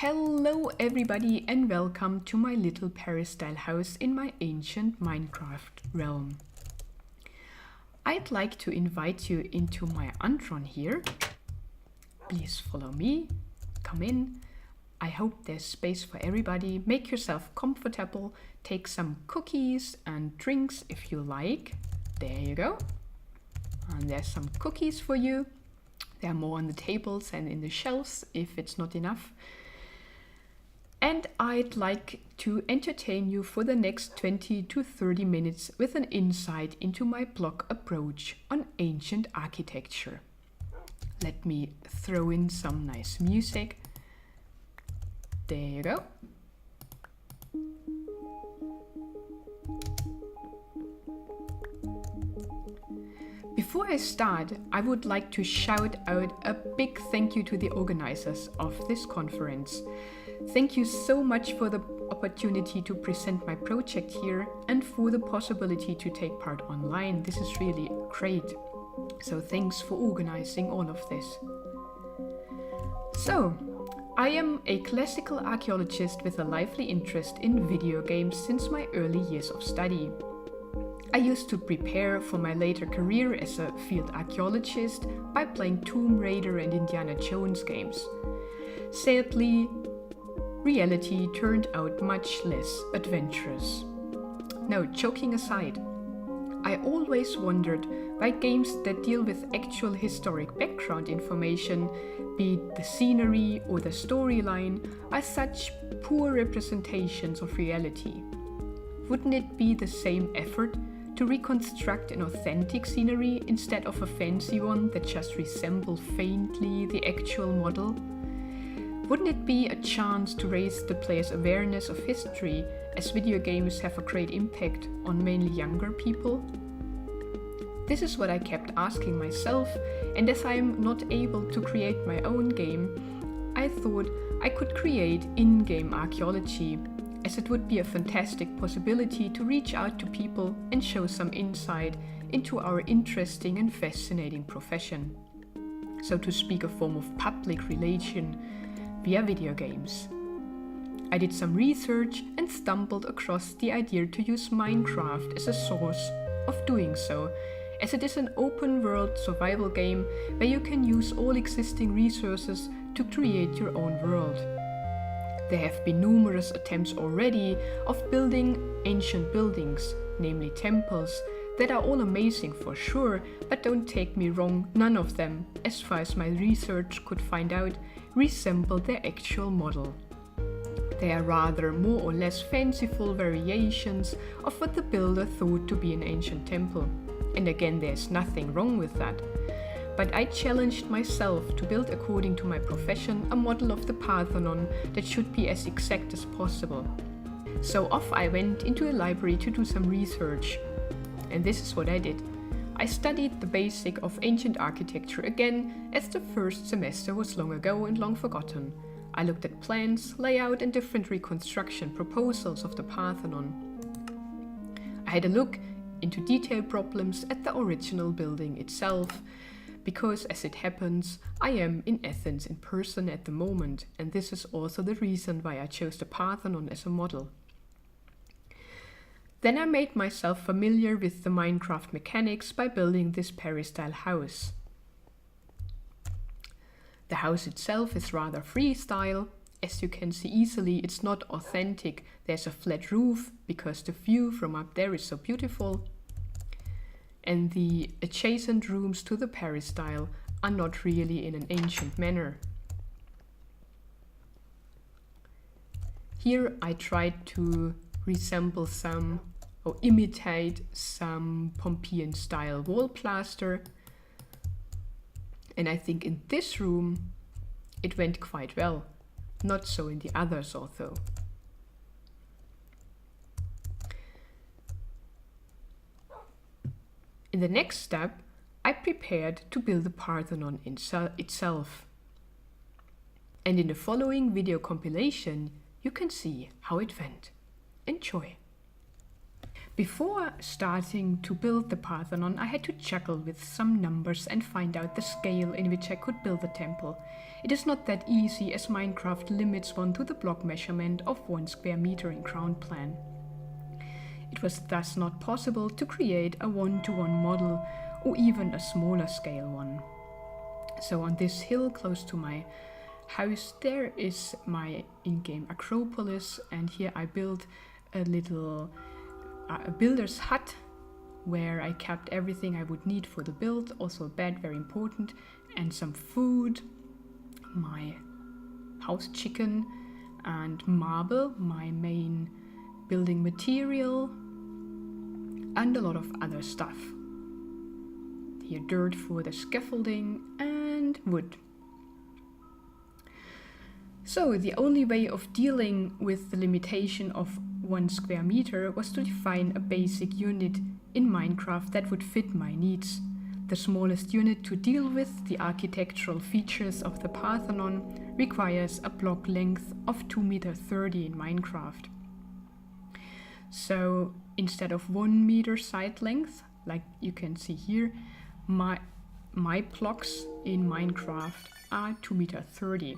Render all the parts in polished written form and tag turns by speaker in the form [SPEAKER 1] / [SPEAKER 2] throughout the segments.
[SPEAKER 1] Hello everybody and welcome to my little Paris-style house in my ancient Minecraft realm. I'd like to invite you into my antron here. Please follow me, come in. I hope there's space for everybody. Make yourself comfortable, take some cookies and drinks if you like. There you go. And there's some cookies for you. There are more on the tables and in the shelves if it's not enough. And I'd like to entertain you for the next 20 to 30 minutes with an insight into my blog approach on ancient architecture. Let me throw in some nice music. There you go. Before I start, I would like to shout out a big thank you to the organizers of this conference. Thank you so much for the opportunity to present my project here and for the possibility to take part online. This is really great. So thanks for organizing all of this. So, I am a classical archaeologist with a lively interest in video games since my early years of study. I used to prepare for my later career as a field archaeologist by playing Tomb Raider and Indiana Jones games. Sadly, reality turned out much less adventurous. No, joking aside, I always wondered why games that deal with actual historic background information, be it the scenery or the storyline, are such poor representations of reality. Wouldn't it be the same effort to reconstruct an authentic scenery instead of a fancy one that just resembles faintly the actual model? Wouldn't it be a chance to raise the player's awareness of history, as video games have a great impact on mainly younger people? This is what I kept asking myself, and as I am not able to create my own game, I thought I could create in-game archaeology, as it would be a fantastic possibility to reach out to people and show some insight into our interesting and fascinating profession. So to speak, a form of public relation via video games. I did some research and stumbled across the idea to use Minecraft as a source of doing so, as it is an open-world survival game where you can use all existing resources to create your own world. There have been numerous attempts already of building ancient buildings, namely temples, that are all amazing for sure, but don't take me wrong, none of them, as far as my research could find out, resemble their actual model. They are rather more or less fanciful variations of what the builder thought to be an ancient temple. And again, there's nothing wrong with that. But I challenged myself to build according to my profession a model of the Parthenon that should be as exact as possible. So off I went into a library to do some research. And this is what I did. I studied the basic of ancient architecture again, as the first semester was long ago and long forgotten. I looked at plans, layout and different reconstruction proposals of the Parthenon. I had a look into detail problems at the original building itself, because as it happens, I am in Athens in person at the moment, and this is also the reason why I chose the Parthenon as a model. Then I made myself familiar with the Minecraft mechanics by building this Paris-style house. The house itself is rather freestyle. As you can see easily, it's not authentic. There's a flat roof because the view from up there is so beautiful. And the adjacent rooms to the Paris style are not really in an ancient manner. Here I tried to resemble some or imitate some Pompeian style wall plaster, and I think in this room it went quite well, not so in the others although. In the next step, I prepared to build the Parthenon itself. And in the following video compilation, you can see how it went. Enjoy! Before starting to build the Parthenon, I had to juggle with some numbers and find out the scale in which I could build a temple. It is not that easy, as Minecraft limits one to the block measurement of 1 square meter in ground plan. It was thus not possible to create a one-to-one model or even a smaller scale one. So on this hill close to my house there is my in-game Acropolis, and here I built a little a builder's hut where I kept everything I would need for the build, also a bed, very important, and some food, my house chicken, and marble, my main building material, and a lot of other stuff. Here dirt for the scaffolding and wood. So the only way of dealing with the limitation of 1 square meter was to define a basic unit in Minecraft that would fit my needs. The smallest unit to deal with the architectural features of the Parthenon requires a block length of 2.30 meters in Minecraft. So instead of 1 meter side length, like you can see here, my blocks in Minecraft are 2.30 meters.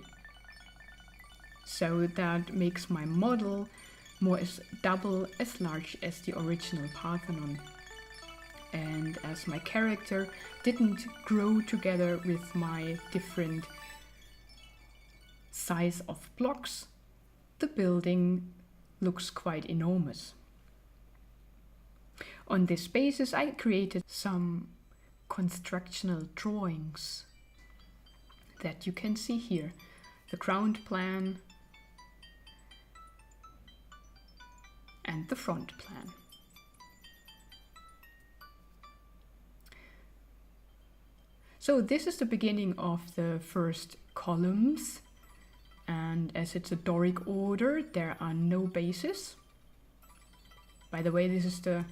[SPEAKER 1] So that makes my model more as double as large as the original Parthenon. And as my character didn't grow together with my different size of blocks, the building looks quite enormous. On this basis, I created some constructional drawings that you can see here. The ground plan and the front plan. So this is the beginning of the first columns, and as it's a Doric order, there are no bases. By the way, this is the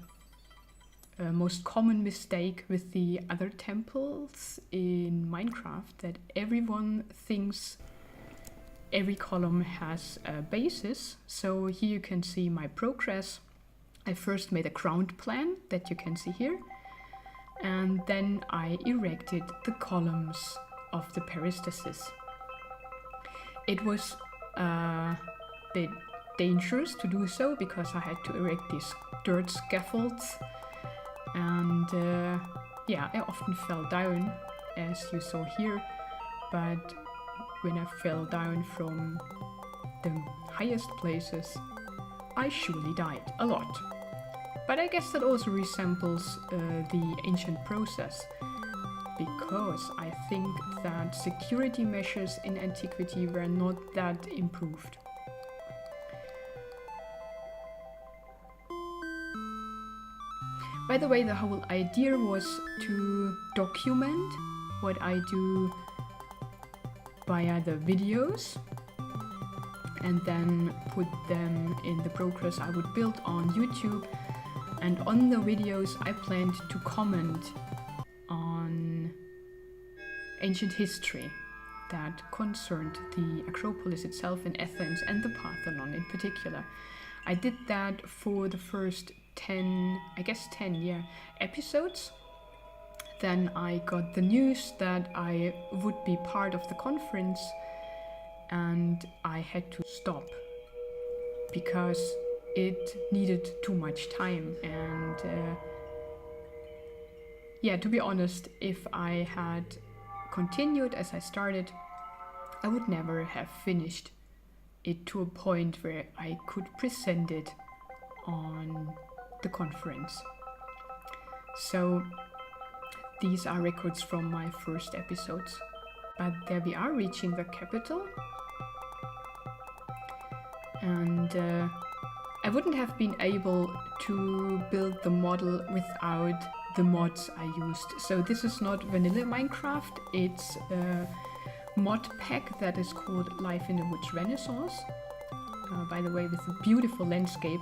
[SPEAKER 1] most common mistake with the other temples in Minecraft, that everyone thinks every column has a basis. So here you can see my progress. I first made a ground plan that you can see here, and then I erected the columns of the peristasis. It was a bit dangerous to do so because I had to erect these dirt scaffolds, and yeah, I often fell down, as you saw here, but when I fell down from the highest places, I surely died a lot. But I guess that also resembles the ancient process, because I think that security measures in antiquity were not that improved. By the way, the whole idea was to document what I do via the videos, and then put them in the progress I would build on YouTube. And on the videos I planned to comment on ancient history that concerned the Acropolis itself in Athens and the Parthenon in particular. I did that for the first 10 episodes. Then I got the news that I would be part of the conference, and I had to stop because it needed too much time. And yeah, to be honest, if I had continued as I started, I would never have finished it to a point where I could present it on the conference. So these are records from my first episodes. But there we are, reaching the capital. And I wouldn't have been able to build the model without the mods I used. So this is not vanilla Minecraft, it's a mod pack that is called Life in the Woods Renaissance. By the way, with a beautiful landscape.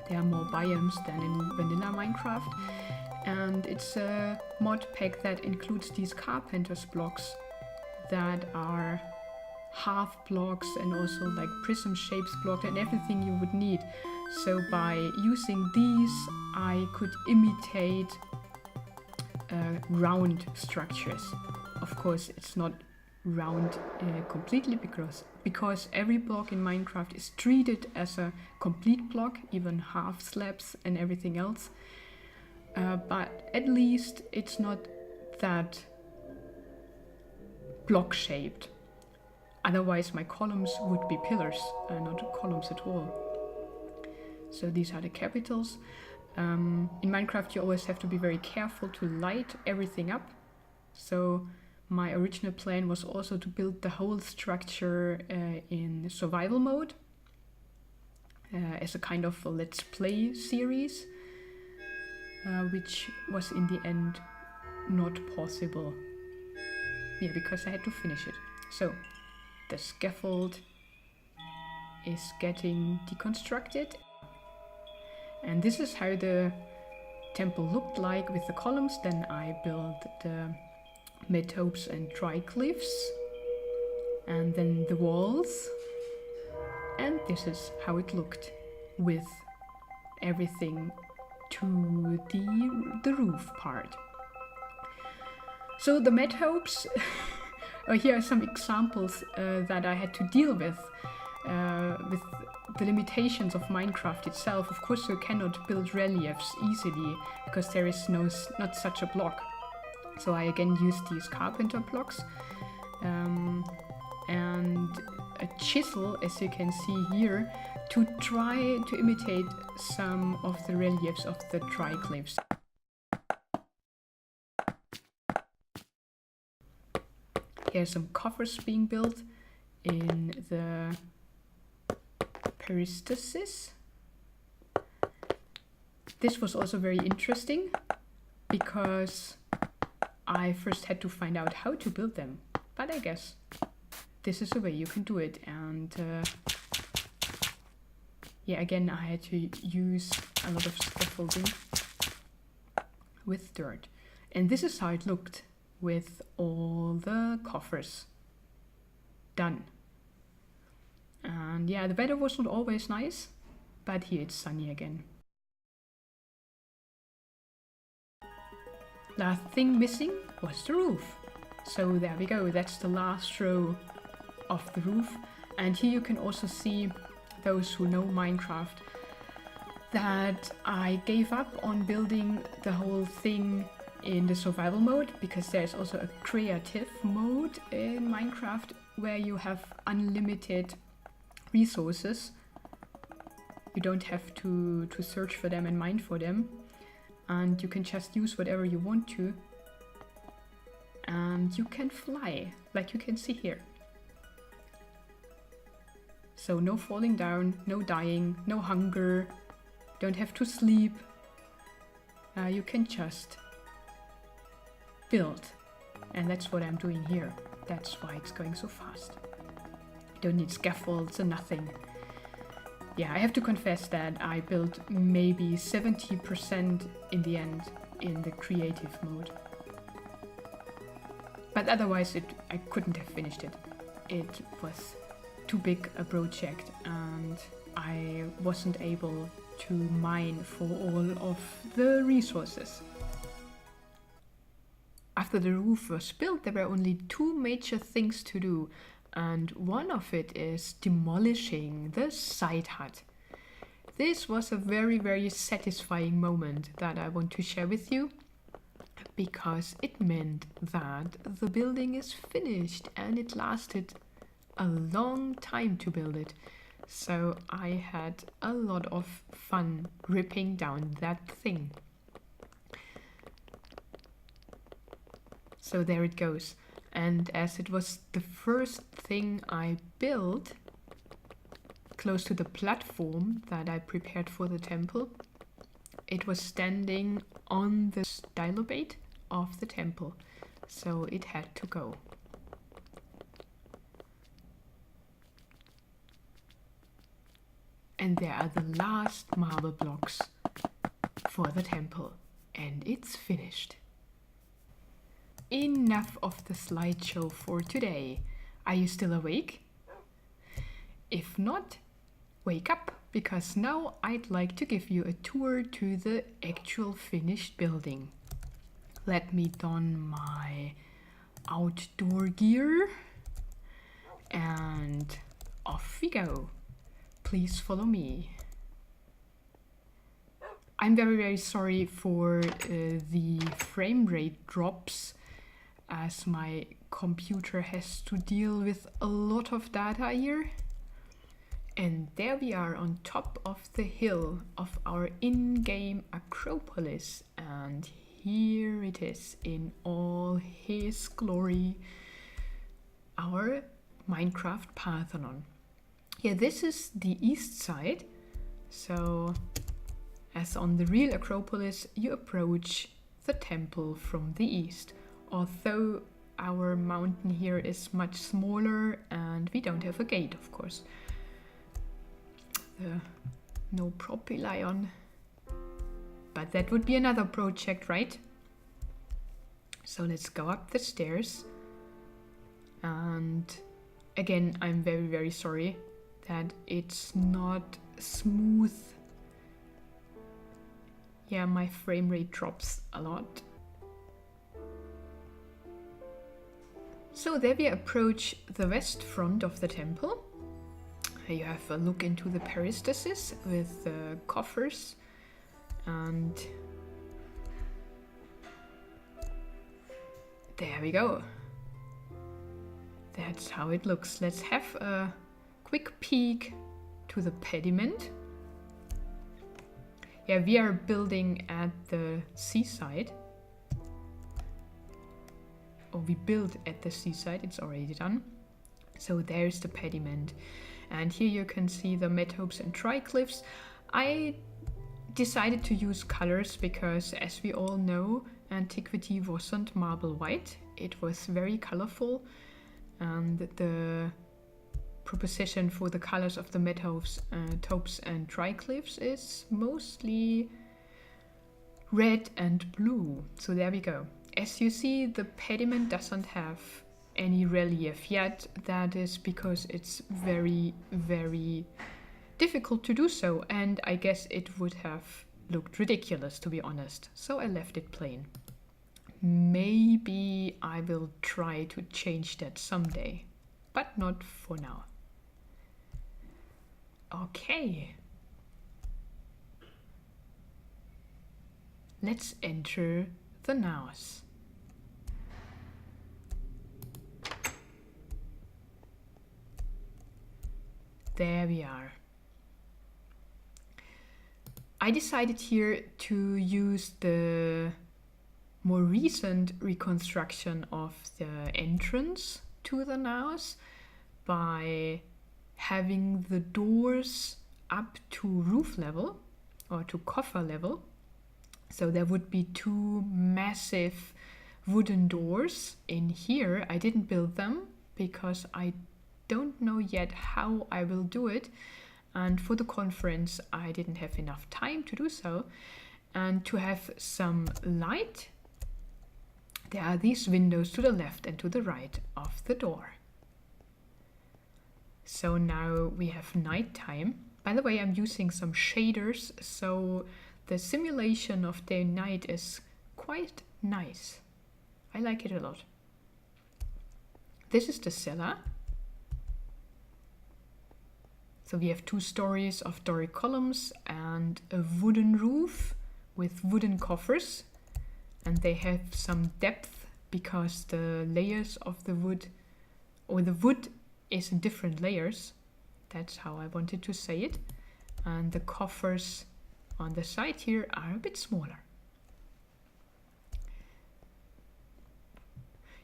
[SPEAKER 1] There are more biomes than in vanilla Minecraft. And it's a mod pack that includes these carpenter's blocks that are half blocks and also like prism shapes block and everything you would need. So by using these, I could imitate round structures. Of course, it's not round completely because every block in Minecraft is treated as a complete block, even half slabs and everything else. But at least it's not that block shaped. Otherwise my columns would be pillars, not columns at all. So these are the capitals. In Minecraft you always have to be very careful to light everything up. So my original plan was also to build the whole structure in survival mode as a kind of a let's play series, which was in the end not possible. Yeah, because I had to finish it. So the scaffold is getting deconstructed. And this is how the temple looked like with the columns. Then I built the metopes and triglyphs, and then the walls. And this is how it looked with everything to the roof part. So the metopes, here are some examples that I had to deal with the limitations of Minecraft itself. Of course you cannot build reliefs easily because there is not such a block. So I again used these carpenter blocks and a chisel, as you can see here, to try to imitate some of the reliefs of the triglyphs. Here are some coffers being built in the peristasis. This was also very interesting because I first had to find out how to build them, but I guess this is a way you can do it. And yeah, again I had to use a lot of scaffolding with dirt, and this is how it looked with all the coffers done. And yeah, the weather was not always nice, but here it's sunny again. Last thing missing was the roof. So there we go, that's the last row of the roof. And here you can also see, those who know Minecraft, that I gave up on building the whole thing in the survival mode, because there's also a creative mode in Minecraft where you have unlimited resources. You don't have to search for them and mine for them, and you can just use whatever you want to, and you can fly like you can see here. So no falling down, no dying, no hunger, don't have to sleep. You can just build, and that's what I'm doing here. That's why it's going so fast. Don't need scaffolds and nothing. Yeah, I have to confess that I built maybe 70% in the end in the creative mode. But otherwise I couldn't have finished it. It was too big a project and I wasn't able to mine for all of the resources. After the roof was built, there were only two major things to do, and one of it is demolishing the side hut. This was a very, very satisfying moment that I want to share with you, because it meant that the building is finished, and it lasted a long time to build it. So I had a lot of fun ripping down that thing. So there it goes. And as it was the first thing I built close to the platform that I prepared for the temple, it was standing on the stylobate of the temple. So it had to go. And there are the last marble blocks for the temple. And it's finished. Enough of the slideshow for today. Are you still awake? If not, wake up, because now I'd like to give you a tour to the actual finished building. Let me don my outdoor gear and off we go. Please follow me. I'm very sorry for the frame rate drops, as my computer has to deal with a lot of data here. And there we are on top of the hill of our in-game Acropolis, and here it is in all his glory, our Minecraft Parthenon. Yeah, this is the east side, so as on the real Acropolis, you approach the temple from the east, although our mountain here is much smaller and we don't have a gate, of course. No propylion, but that would be another project, right? So let's go up the stairs, and again, I'm very sorry that it's not smooth. Yeah, my frame rate drops a lot. So there we approach the west front of the temple. You have a look into the peristasis with the coffers, and there we go. That's how it looks. Let's have a quick peek to the pediment. Yeah, we are building at the seaside. Or we build at the seaside, it's already done. So there's the pediment. And here you can see the metopes and triglyphs. I decided to use colors because, as we all know, antiquity wasn't marble white. It was very colorful. And the proposition for the colors of the metopes and triglyphs is mostly red and blue. So there we go. As you see, the pediment doesn't have any relief yet. That is because it's very difficult to do so, and I guess it would have looked ridiculous, to be honest, so I left it plain. Maybe I will try to change that someday, but not for now. Okay, let's enter the naos. There we are. I decided here to use the more recent reconstruction of the entrance to the naos by having the doors up to roof level or to coffer level. So there would be two massive wooden doors in here. I didn't build them because I don't know yet how I will do it, and for the conference I didn't have enough time to do so. And to have some light, there are these windows to the left and to the right of the door. So now we have nighttime. By the way, I'm using some shaders, so the simulation of day and night is quite nice. I like it a lot. This is the cellar. So we have 2 stories of Doric columns and a wooden roof with wooden coffers, and they have some depth because the layers of the wood, or the wood is in different layers. That's how I wanted to say it. And the coffers on the side here are a bit smaller.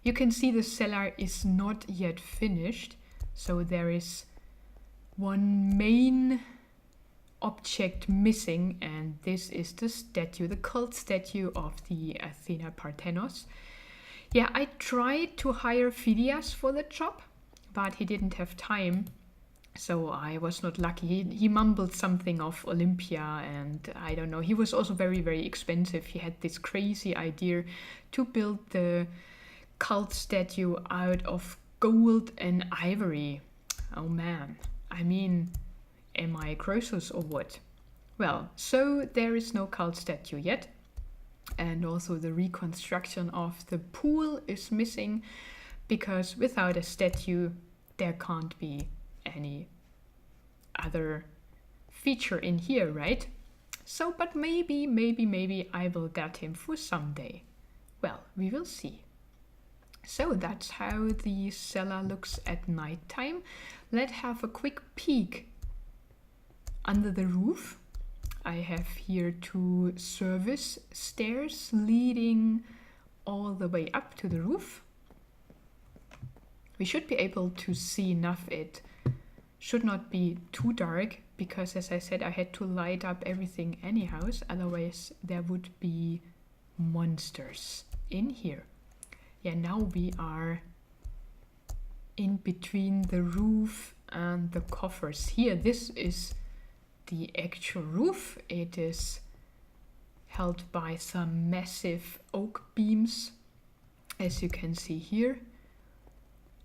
[SPEAKER 1] You can see the cellar is not yet finished, so there is one main object missing, and this is the statue, the cult statue of the Athena Parthenos. Yeah, I tried to hire Phidias for the job, but he didn't have time, so I was not lucky. He mumbled something of Olympia, and I don't know. He was also very expensive. He had this crazy idea to build the cult statue out of gold and ivory. Oh man, I mean, am I Croesus or what? Well, so there is no cult statue yet. And also the reconstruction of the pool is missing, because without a statue there can't be any other feature in here, right? So, but maybe I will get him for someday. Well, we will see. So that's how the cellar looks at night time. Let's have a quick peek under the roof. I have here 2 service stairs leading all the way up to the roof. We should be able to see enough. It should not be too dark, because as I said, I had to light up everything anyhow, otherwise there would be monsters in here. Yeah, now we are in between the roof and the coffers. Here, this is the actual roof. It is held by some massive oak beams, as you can see here.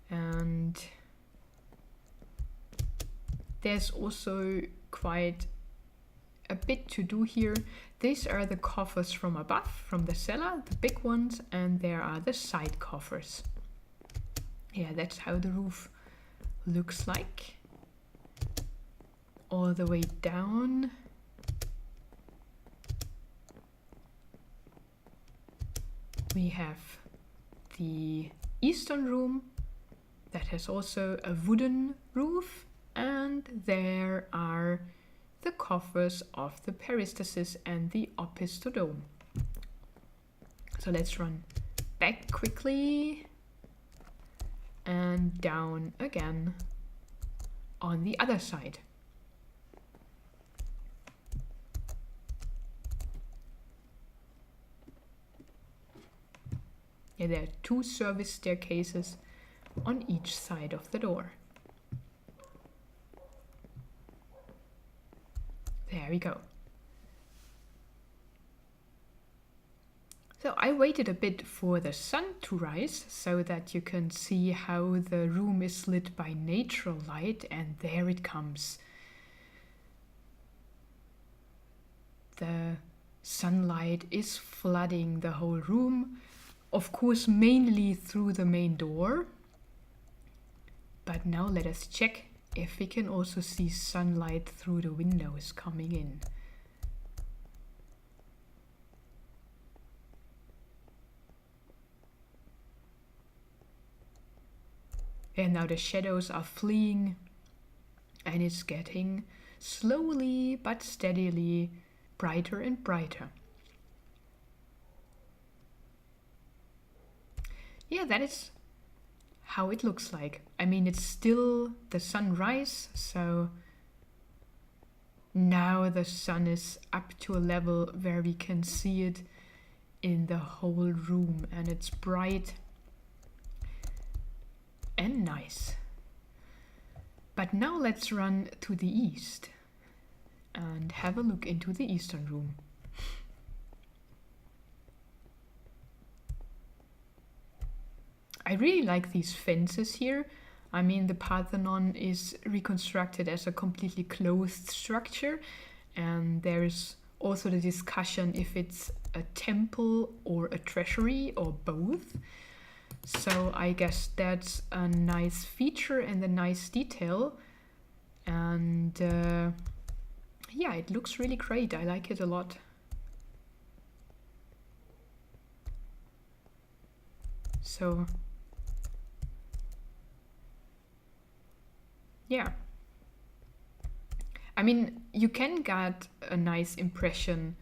[SPEAKER 1] And there's also quite a bit to do here. These are the coffers from above, from the cellar, the big ones, and there are the side coffers. Yeah, that's how the roof looks like. All the way down. We have the eastern room that has also a wooden roof, and there are the coffers of the peristasis and the opisthodome. So let's run back quickly and down again on the other side. Yeah, there are 2 service staircases on each side of the door. There we go. So I waited a bit for the sun to rise so that you can see how the room is lit by natural light, and there it comes. The sunlight is flooding the whole room, of course mainly through the main door. But now let us check if we can also see sunlight through the windows coming in. And now the shadows are fleeing, and it's getting slowly but steadily brighter and brighter. Yeah, that is how it looks like. I mean, it's still the sunrise, so now the sun is up to a level where we can see it in the whole room, and it's bright and nice. But now let's run to the east and have a look into the eastern room. I really like these fences here. I mean, the Parthenon is reconstructed as a completely closed structure, and there's also the discussion if it's a temple or a treasury or both. So I guess that's a nice feature and a nice detail. And yeah, it looks really great. I like it a lot. So yeah, I mean, you can get a nice impression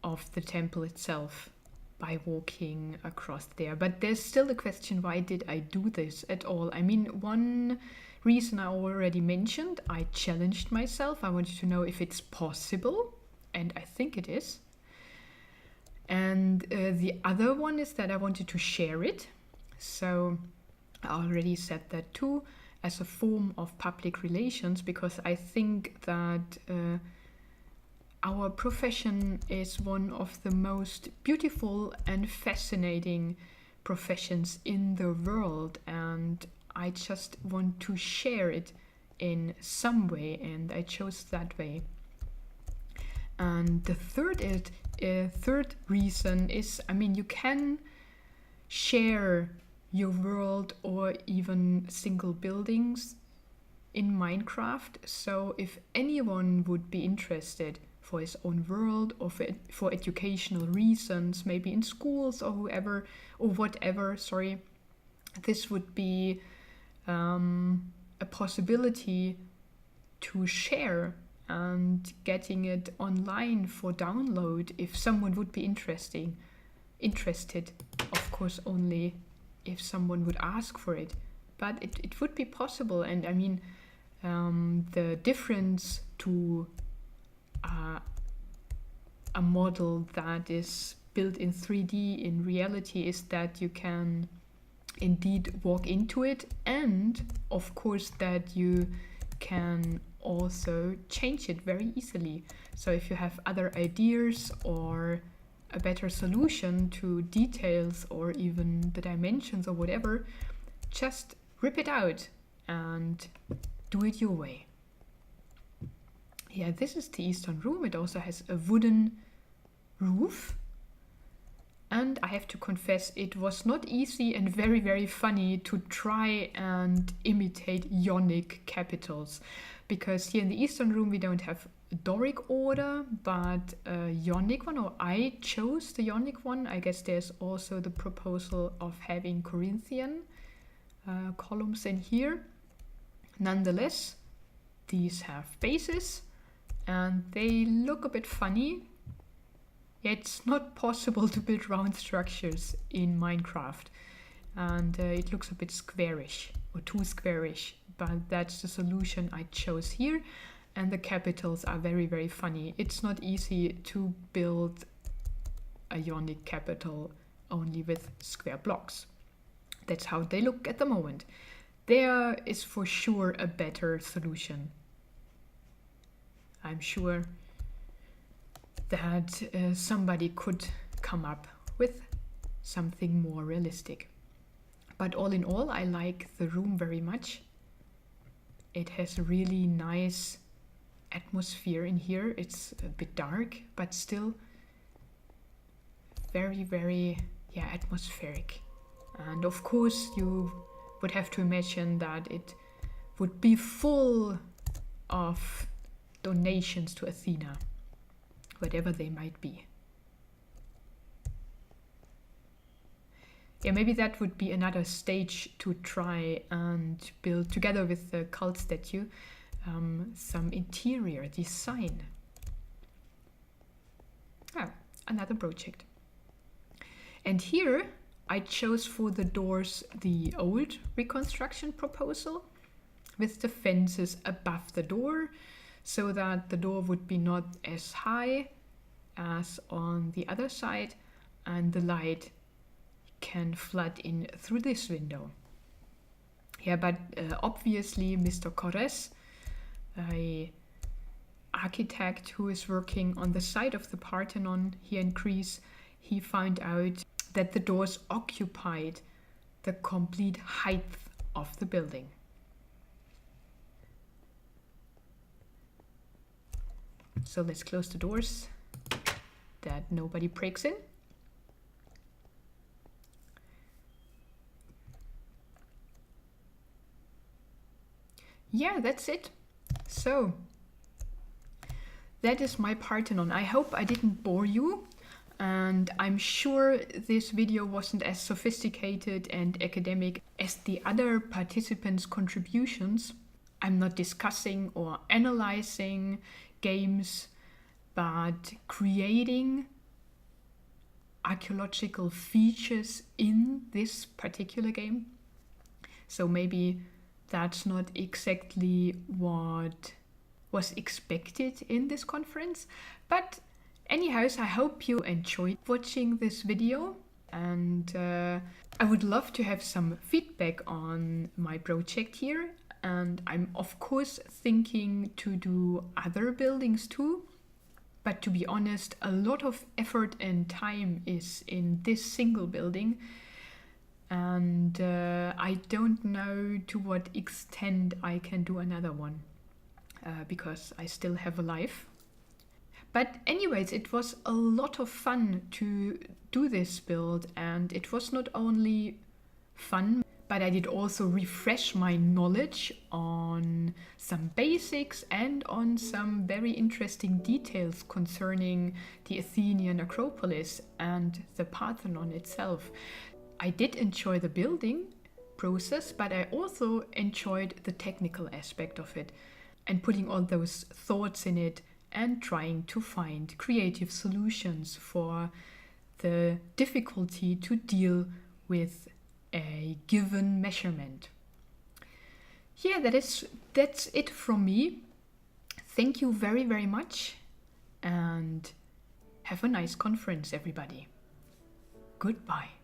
[SPEAKER 1] of the temple itself by walking across there, but there's still the question, why did I do this at all? I mean, one reason I already mentioned, I challenged myself. I wanted to know if it's possible, and I think it is. And the other one is that I wanted to share it. So I already said that too, as a form of public relations, because I think that our profession is one of the most beautiful and fascinating professions in the world, and I just want to share it in some way, and I chose that way. And the third reason is, I mean, you can share your world or even single buildings in Minecraft. So if anyone would be interested for his own world or for educational reasons, maybe in schools or whatever, this would be a possibility to share and getting it online for download if someone would be interested. Of course, only if someone would ask for it. But it would be possible. And I mean, the difference to a model that is built in 3D in reality is that you can indeed walk into it, and of course that you can also change it very easily. So if you have other ideas or a better solution to details or even the dimensions or whatever, just rip it out and do it your way. Yeah, this is the eastern room. It also has a wooden roof. And I have to confess, it was not easy and very, very funny to try and imitate Ionic capitals. Because here in the eastern room we don't have Doric order, but a Ionic one, or I chose the Ionic one. I guess there's also the proposal of having Corinthian columns in here. Nonetheless, these have bases and they look a bit funny. It's not possible to build round structures in Minecraft, and it looks a bit squarish or too squarish, but that's the solution I chose here. And the capitals are very, very funny. It's not easy to build a Ionic capital only with square blocks. That's how they look at the moment. There is for sure a better solution. I'm sure that somebody could come up with something more realistic. But all in all, I like the room very much. It has a really nice atmosphere in here. It's a bit dark, but still very, very atmospheric. And of course you would have to imagine that it would be full of donations to Athena, whatever they might be. Yeah, maybe that would be another stage to try and build together with the cult statue some interior design. Another project. And here I chose for the doors the old reconstruction proposal with the fences above the door, so that the door would be not as high as on the other side and the light can flood in through this window. Yeah, but obviously Mr. Corres, an architect who is working on the side of the Parthenon here in Greece, he found out that the doors occupied the complete height of the building. So let's close the doors that nobody breaks in. Yeah, that's it. So that is my Parthenon. I hope I didn't bore you, and I'm sure this video wasn't as sophisticated and academic as the other participants' contributions. I'm not discussing or analyzing games, but creating archaeological features in this particular game. So maybe that's not exactly what was expected in this conference, but anyhow, I hope you enjoyed watching this video, and I would love to have some feedback on my project here. And I'm of course thinking to do other buildings too, but to be honest, a lot of effort and time is in this single building and I don't know to what extent I can do another one because I still have a life. But anyways, it was a lot of fun to do this build, and it was not only fun, but I did also refresh my knowledge on some basics and on some very interesting details concerning the Athenian Acropolis and the Parthenon itself. I did enjoy the building process, but I also enjoyed the technical aspect of it and putting all those thoughts in it and trying to find creative solutions for the difficulty to deal with a given measurement. Yeah, that's it from me. Thank you very, very much, and have a nice conference, everybody. Goodbye.